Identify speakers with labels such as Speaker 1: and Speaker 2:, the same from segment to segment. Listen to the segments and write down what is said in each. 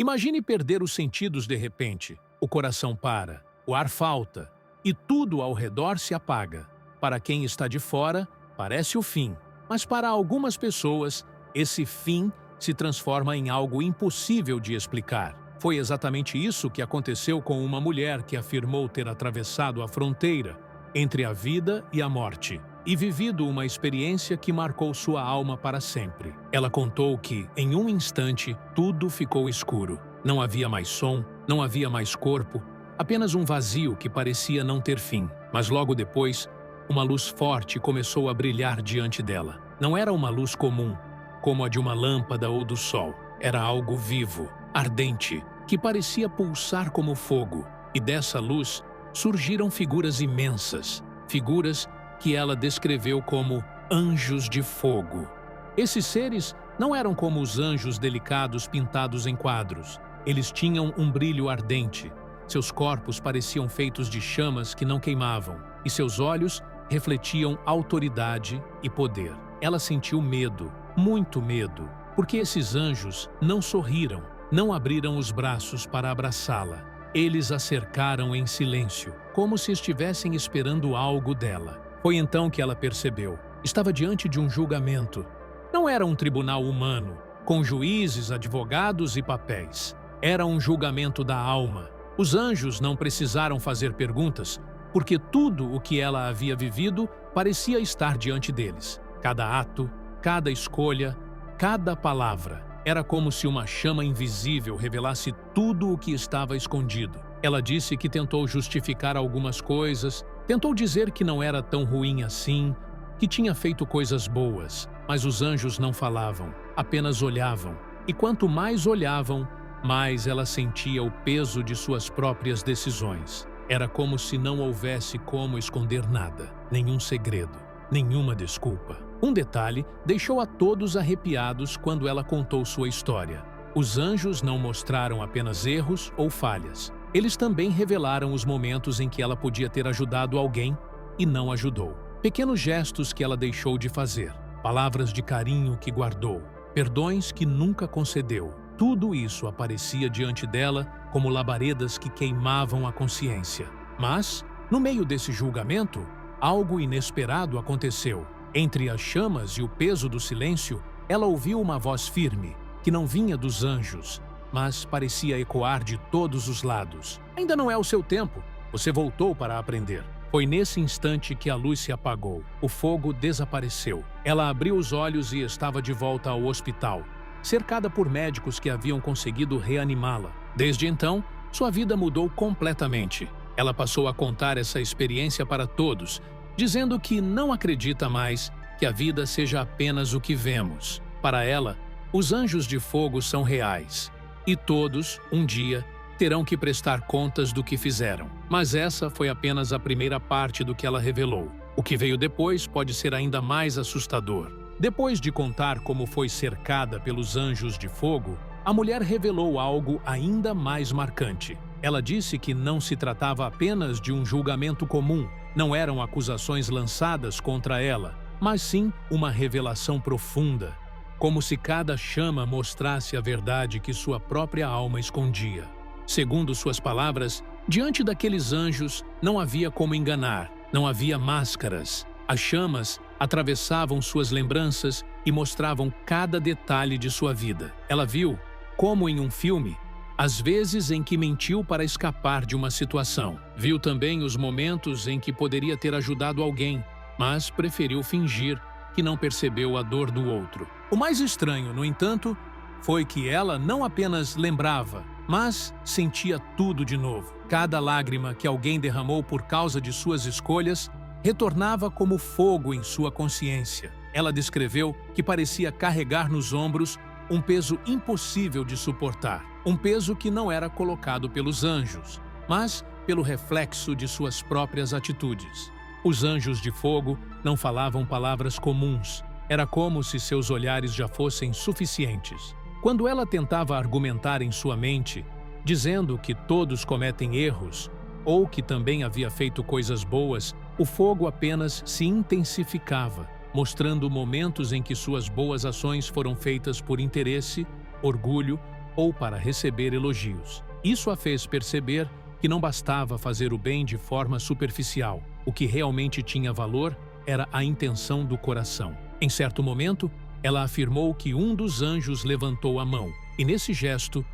Speaker 1: Imagine perder os sentidos de repente. O coração para, o ar falta e tudo ao redor se apaga. Para quem está de fora, parece o fim, mas para algumas pessoas, esse fim se transforma em algo impossível de explicar. Foi exatamente isso que aconteceu com uma mulher que afirmou ter atravessado a fronteira entre a vida e a morte e vivido uma experiência que marcou sua alma para sempre. Ela contou que, em um instante, tudo ficou escuro. Não havia mais som, não havia mais corpo, apenas um vazio que parecia não ter fim. Mas logo depois, uma luz forte começou a brilhar diante dela. Não era uma luz comum, como a de uma lâmpada ou do sol. Era algo vivo, ardente, que parecia pulsar como fogo. E dessa luz surgiram figuras imensas, figuras que ela descreveu como anjos de fogo. Esses seres não eram como os anjos delicados pintados em quadros. Eles tinham um brilho ardente. Seus corpos pareciam feitos de chamas que não queimavam, e seus olhos refletiam autoridade e poder. Ela sentiu medo, muito medo, porque esses anjos não sorriram, não abriram os braços para abraçá-la. Eles a cercaram em silêncio, como se estivessem esperando algo dela. Foi então que ela percebeu. Estava diante de um julgamento. Não era um tribunal humano, com juízes, advogados e papéis. Era um julgamento da alma. Os anjos não precisaram fazer perguntas, porque tudo o que ela havia vivido parecia estar diante deles. Cada ato, cada escolha, cada palavra. Era como se uma chama invisível revelasse tudo o que estava escondido. Ela disse que tentou justificar algumas coisas, tentou dizer que não era tão ruim assim, que tinha feito coisas boas, mas os anjos não falavam, apenas olhavam. E quanto mais olhavam, mais ela sentia o peso de suas próprias decisões. Era como se não houvesse como esconder nada, nenhum segredo, nenhuma desculpa. Um detalhe deixou a todos arrepiados quando ela contou sua história. Os anjos não mostraram apenas erros ou falhas. Eles também revelaram os momentos em que ela podia ter ajudado alguém e não ajudou. Pequenos gestos que ela deixou de fazer, palavras de carinho que guardou, perdões que nunca concedeu. Tudo isso aparecia diante dela como labaredas que queimavam a consciência. Mas, no meio desse julgamento, algo inesperado aconteceu. Entre as chamas e o peso do silêncio, ela ouviu uma voz firme, que não vinha dos anjos, mas parecia ecoar de todos os lados. Ainda não é o seu tempo. Você voltou para aprender. Foi nesse instante que a luz se apagou. O fogo desapareceu. Ela abriu os olhos e estava de volta ao hospital, cercada por médicos que haviam conseguido reanimá-la. Desde então, sua vida mudou completamente. Ela passou a contar essa experiência para todos, dizendo que não acredita mais que a vida seja apenas o que vemos. Para ela, os anjos de fogo são reais. E todos, um dia, terão que prestar contas do que fizeram. Mas essa foi apenas a primeira parte do que ela revelou. O que veio depois pode ser ainda mais assustador. Depois de contar como foi cercada pelos anjos de fogo, a mulher revelou algo ainda mais marcante. Ela disse que não se tratava apenas de um julgamento comum, não eram acusações lançadas contra ela, mas sim uma revelação profunda, como se cada chama mostrasse a verdade que sua própria alma escondia. Segundo suas palavras, diante daqueles anjos não havia como enganar, não havia máscaras. As chamas atravessavam suas lembranças e mostravam cada detalhe de sua vida. Ela viu, como em um filme, as vezes em que mentiu para escapar de uma situação. Viu também os momentos em que poderia ter ajudado alguém, mas preferiu fingir que não percebeu a dor do outro. O mais estranho, no entanto, foi que ela não apenas lembrava, mas sentia tudo de novo. Cada lágrima que alguém derramou por causa de suas escolhas retornava como fogo em sua consciência. Ela descreveu que parecia carregar nos ombros um peso impossível de suportar. Um peso que não era colocado pelos anjos, mas pelo reflexo de suas próprias atitudes. Os anjos de fogo não falavam palavras comuns. Era como se seus olhares já fossem suficientes. Quando ela tentava argumentar em sua mente, dizendo que todos cometem erros, ou que também havia feito coisas boas, o fogo apenas se intensificava, mostrando momentos em que suas boas ações foram feitas por interesse, orgulho ou para receber elogios. Isso a fez perceber que não bastava fazer o bem de forma superficial. O que realmente tinha valor era a intenção do coração. Em certo momento, ela afirmou que um dos anjos levantou a mão, e nesse gesto,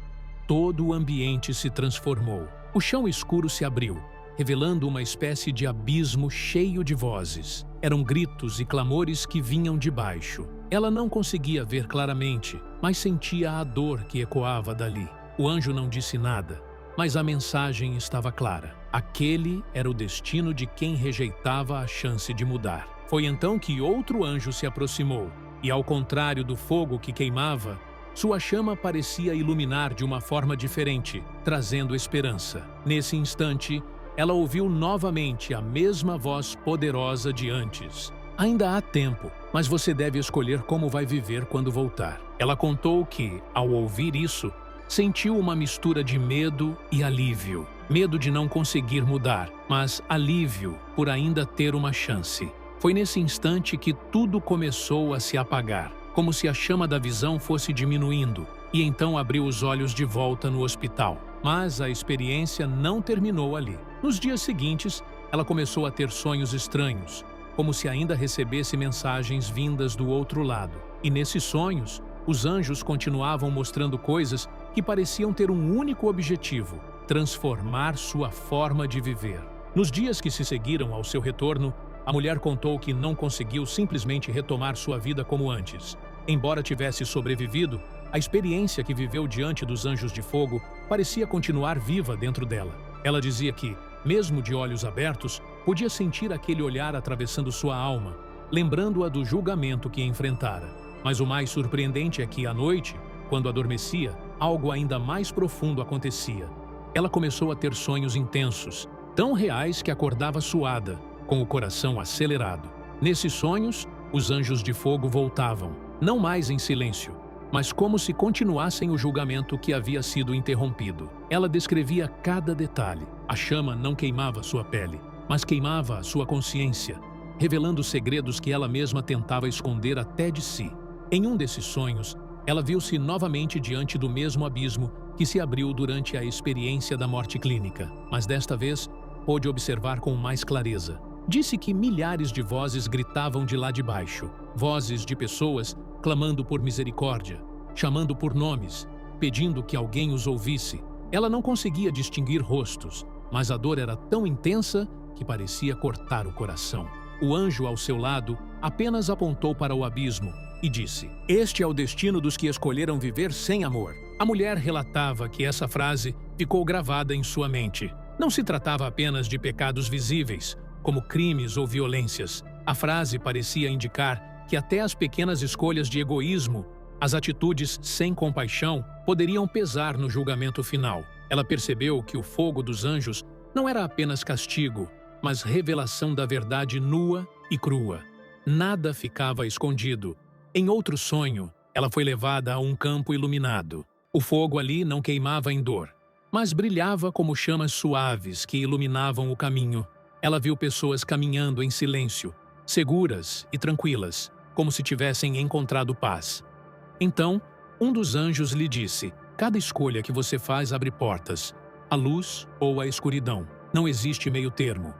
Speaker 1: todo o ambiente se transformou. O chão escuro se abriu, revelando uma espécie de abismo cheio de vozes. Eram gritos e clamores que vinham de baixo. Ela não conseguia ver claramente, mas sentia a dor que ecoava dali. O anjo não disse nada, mas a mensagem estava clara. Aquele era o destino de quem rejeitava a chance de mudar. Foi então que outro anjo se aproximou, e ao contrário do fogo que queimava, sua chama parecia iluminar de uma forma diferente, trazendo esperança. Nesse instante, ela ouviu novamente a mesma voz poderosa de antes. Ainda há tempo, mas você deve escolher como vai viver quando voltar. Ela contou que, ao ouvir isso, sentiu uma mistura de medo e alívio. Medo de não conseguir mudar, mas alívio por ainda ter uma chance. Foi nesse instante que tudo começou a se apagar, como se a chama da visão fosse diminuindo, e então abriu os olhos de volta no hospital. Mas a experiência não terminou ali. Nos dias seguintes, ela começou a ter sonhos estranhos, como se ainda recebesse mensagens vindas do outro lado. E nesses sonhos, os anjos continuavam mostrando coisas que pareciam ter um único objetivo: transformar sua forma de viver. Nos dias que se seguiram ao seu retorno, a mulher contou que não conseguiu simplesmente retomar sua vida como antes. Embora tivesse sobrevivido, a experiência que viveu diante dos anjos de fogo parecia continuar viva dentro dela. Ela dizia que, mesmo de olhos abertos, podia sentir aquele olhar atravessando sua alma, lembrando-a do julgamento que enfrentara. Mas o mais surpreendente é que, à noite, quando adormecia, algo ainda mais profundo acontecia. Ela começou a ter sonhos intensos, tão reais que acordava suada, com o coração acelerado. Nesses sonhos, os anjos de fogo voltavam, não mais em silêncio, mas como se continuassem o julgamento que havia sido interrompido. Ela descrevia cada detalhe. A chama não queimava sua pele, mas queimava a sua consciência, revelando segredos que ela mesma tentava esconder até de si. Em um desses sonhos, ela viu-se novamente diante do mesmo abismo que se abriu durante a experiência da morte clínica, mas desta vez pôde observar com mais clareza. Disse que milhares de vozes gritavam de lá de baixo, vozes de pessoas clamando por misericórdia, chamando por nomes, pedindo que alguém os ouvisse. Ela não conseguia distinguir rostos, mas a dor era tão intensa que parecia cortar o coração. O anjo ao seu lado apenas apontou para o abismo e disse: "Este é o destino dos que escolheram viver sem amor." A mulher relatava que essa frase ficou gravada em sua mente. Não se tratava apenas de pecados visíveis, como crimes ou violências. A frase parecia indicar que até as pequenas escolhas de egoísmo, as atitudes sem compaixão, poderiam pesar no julgamento final. Ela percebeu que o fogo dos anjos não era apenas castigo, mas revelação da verdade nua e crua. Nada ficava escondido. Em outro sonho, ela foi levada a um campo iluminado. O fogo ali não queimava em dor, mas brilhava como chamas suaves que iluminavam o caminho. Ela viu pessoas caminhando em silêncio, seguras e tranquilas, como se tivessem encontrado paz. Então, um dos anjos lhe disse: "Cada escolha que você faz abre portas, a luz ou a escuridão. Não existe meio termo."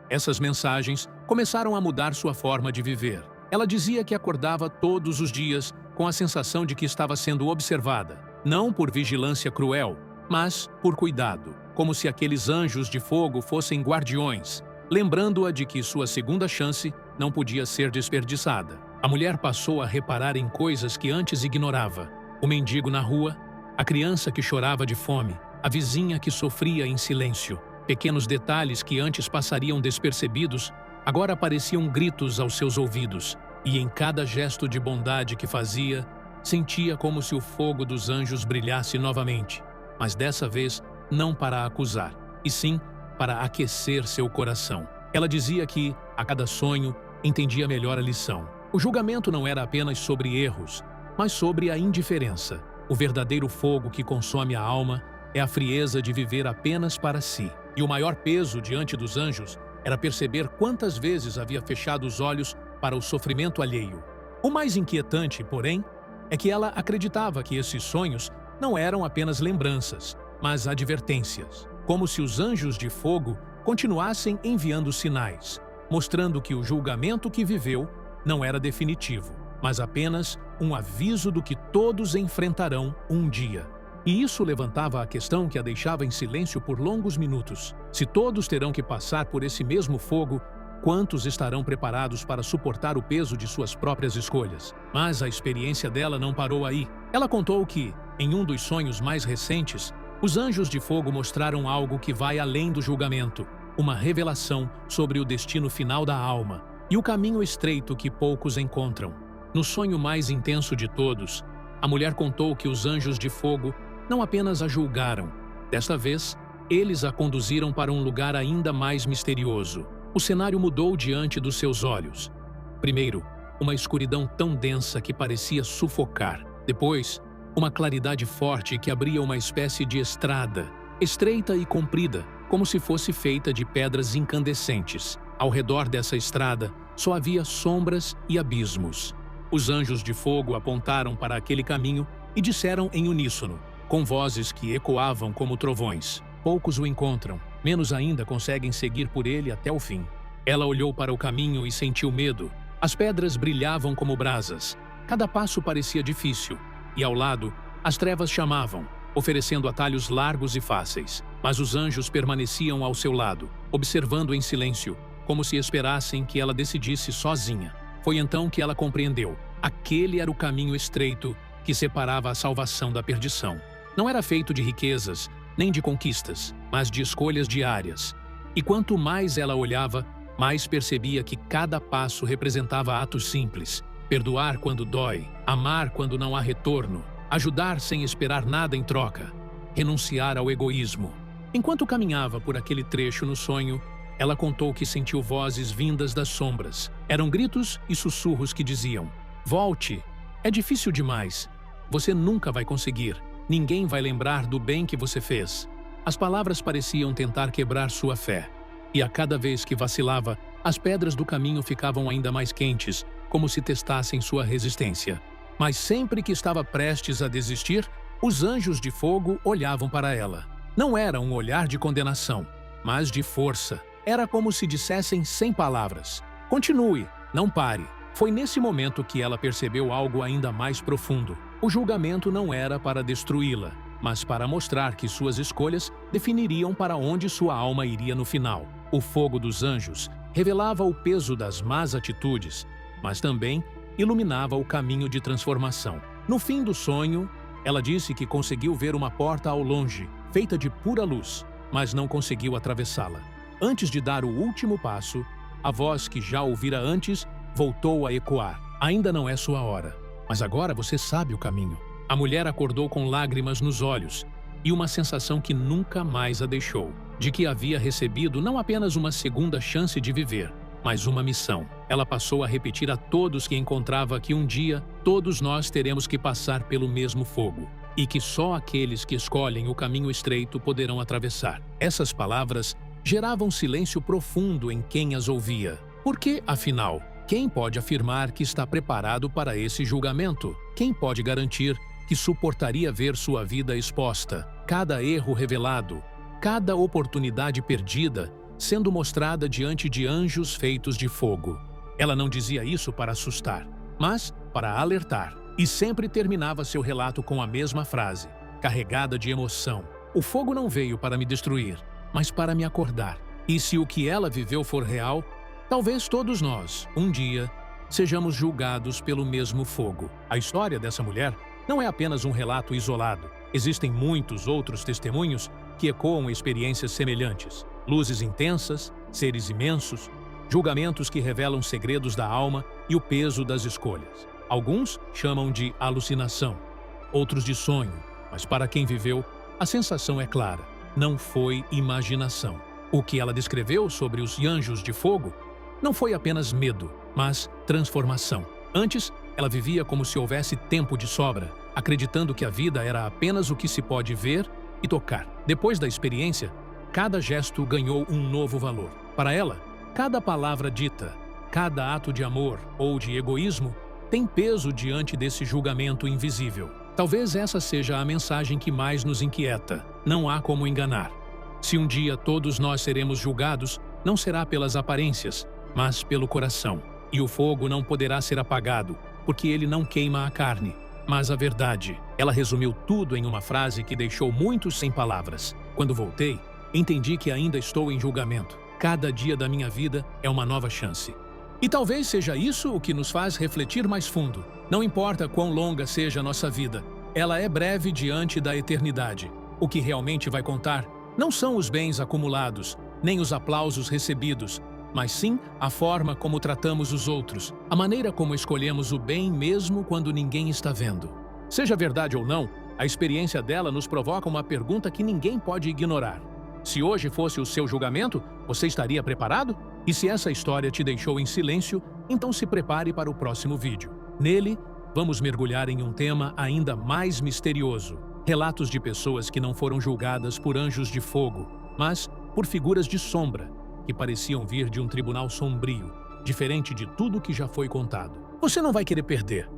Speaker 1: Essas mensagens começaram a mudar sua forma de viver. Ela dizia que acordava todos os dias com a sensação de que estava sendo observada, não por vigilância cruel, mas por cuidado, como se aqueles anjos de fogo fossem guardiões, lembrando-a de que sua segunda chance não podia ser desperdiçada. A mulher passou a reparar em coisas que antes ignorava: o mendigo na rua, a criança que chorava de fome, a vizinha que sofria em silêncio. Pequenos detalhes que antes passariam despercebidos, agora pareciam gritos aos seus ouvidos, e em cada gesto de bondade que fazia, sentia como se o fogo dos anjos brilhasse novamente, mas dessa vez não para acusar, e sim para aquecer seu coração. Ela dizia que, a cada sonho, entendia melhor a lição. O julgamento não era apenas sobre erros, mas sobre a indiferença. O verdadeiro fogo que consome a alma é a frieza de viver apenas para si. E o maior peso diante dos anjos era perceber quantas vezes havia fechado os olhos para o sofrimento alheio. O mais inquietante, porém, é que ela acreditava que esses sonhos não eram apenas lembranças, mas advertências, como se os anjos de fogo continuassem enviando sinais, mostrando que o julgamento que viveu não era definitivo, mas apenas um aviso do que todos enfrentarão um dia. E isso levantava a questão que a deixava em silêncio por longos minutos. Se todos terão que passar por esse mesmo fogo, quantos estarão preparados para suportar o peso de suas próprias escolhas? Mas a experiência dela não parou aí. Ela contou que, em um dos sonhos mais recentes, os anjos de fogo mostraram algo que vai além do julgamento, uma revelação sobre o destino final da alma e o caminho estreito que poucos encontram. No sonho mais intenso de todos, a mulher contou que os anjos de fogo não apenas a julgaram. Desta vez, eles a conduziram para um lugar ainda mais misterioso. O cenário mudou diante dos seus olhos. Primeiro, uma escuridão tão densa que parecia sufocar. Depois, uma claridade forte que abria uma espécie de estrada, estreita e comprida, como se fosse feita de pedras incandescentes. Ao redor dessa estrada, só havia sombras e abismos. Os anjos de fogo apontaram para aquele caminho e disseram em uníssono, com vozes que ecoavam como trovões: poucos o encontram, menos ainda conseguem seguir por ele até o fim. Ela olhou para o caminho e sentiu medo. As pedras brilhavam como brasas. Cada passo parecia difícil, e ao lado, as trevas chamavam, oferecendo atalhos largos e fáceis. Mas os anjos permaneciam ao seu lado, observando em silêncio, como se esperassem que ela decidisse sozinha. Foi então que ela compreendeu. Aquele era o caminho estreito que separava a salvação da perdição. Não era feito de riquezas, nem de conquistas, mas de escolhas diárias. E quanto mais ela olhava, mais percebia que cada passo representava atos simples. Perdoar quando dói, amar quando não há retorno, ajudar sem esperar nada em troca, renunciar ao egoísmo. Enquanto caminhava por aquele trecho no sonho, ela contou que sentiu vozes vindas das sombras. Eram gritos e sussurros que diziam: volte, é difícil demais, você nunca vai conseguir, ninguém vai lembrar do bem que você fez. As palavras pareciam tentar quebrar sua fé, e a cada vez que vacilava, as pedras do caminho ficavam ainda mais quentes, como se testassem sua resistência. Mas sempre que estava prestes a desistir, os anjos de fogo olhavam para ela. Não era um olhar de condenação, mas de força. Era como se dissessem sem palavras: continue, não pare. Foi nesse momento que ela percebeu algo ainda mais profundo. O julgamento não era para destruí-la, mas para mostrar que suas escolhas definiriam para onde sua alma iria no final. O fogo dos anjos revelava o peso das más atitudes, mas também iluminava o caminho de transformação. No fim do sonho, ela disse que conseguiu ver uma porta ao longe, feita de pura luz, mas não conseguiu atravessá-la. Antes de dar o último passo, a voz que já ouvira antes voltou a ecoar. Ainda não é sua hora, mas agora você sabe o caminho. A mulher acordou com lágrimas nos olhos e uma sensação que nunca mais a deixou, de que havia recebido não apenas uma segunda chance de viver, mas uma missão. Ela passou a repetir a todos que encontrava que um dia todos nós teremos que passar pelo mesmo fogo, e que só aqueles que escolhem o caminho estreito poderão atravessar. Essas palavras geravam silêncio profundo em quem as ouvia. Porque, afinal, quem pode afirmar que está preparado para esse julgamento? Quem pode garantir que suportaria ver sua vida exposta, cada erro revelado, cada oportunidade perdida, sendo mostrada diante de anjos feitos de fogo? Ela não dizia isso para assustar, mas para alertar. E sempre terminava seu relato com a mesma frase, carregada de emoção: o fogo não veio para me destruir, mas para me acordar. E se o que ela viveu for real, talvez todos nós, um dia, sejamos julgados pelo mesmo fogo. A história dessa mulher não é apenas um relato isolado. Existem muitos outros testemunhos que ecoam experiências semelhantes. Luzes intensas, seres imensos, julgamentos que revelam segredos da alma e o peso das escolhas. Alguns chamam de alucinação, outros de sonho, mas para quem viveu, a sensação é clara: não foi imaginação. O que ela descreveu sobre os anjos de fogo não foi apenas medo, mas transformação. Antes, ela vivia como se houvesse tempo de sobra, acreditando que a vida era apenas o que se pode ver e tocar. Depois da experiência, cada gesto ganhou um novo valor. Para ela, cada palavra dita, cada ato de amor ou de egoísmo tem peso diante desse julgamento invisível. Talvez essa seja a mensagem que mais nos inquieta. Não há como enganar. Se um dia todos nós seremos julgados, não será pelas aparências, mas pelo coração. E o fogo não poderá ser apagado, porque ele não queima a carne. Mas a verdade, ela resumiu tudo em uma frase que deixou muitos sem palavras. Quando voltei, entendi que ainda estou em julgamento. Cada dia da minha vida é uma nova chance. E talvez seja isso o que nos faz refletir mais fundo. Não importa quão longa seja a nossa vida, ela é breve diante da eternidade. O que realmente vai contar não são os bens acumulados, nem os aplausos recebidos, mas sim a forma como tratamos os outros, a maneira como escolhemos o bem mesmo quando ninguém está vendo. Seja verdade ou não, a experiência dela nos provoca uma pergunta que ninguém pode ignorar. Se hoje fosse o seu julgamento, você estaria preparado? E se essa história te deixou em silêncio, então se prepare para o próximo vídeo. Nele, vamos mergulhar em um tema ainda mais misterioso. Relatos de pessoas que não foram julgadas por anjos de fogo, mas por figuras de sombra, que pareciam vir de um tribunal sombrio, diferente de tudo que já foi contado. Você não vai querer perder.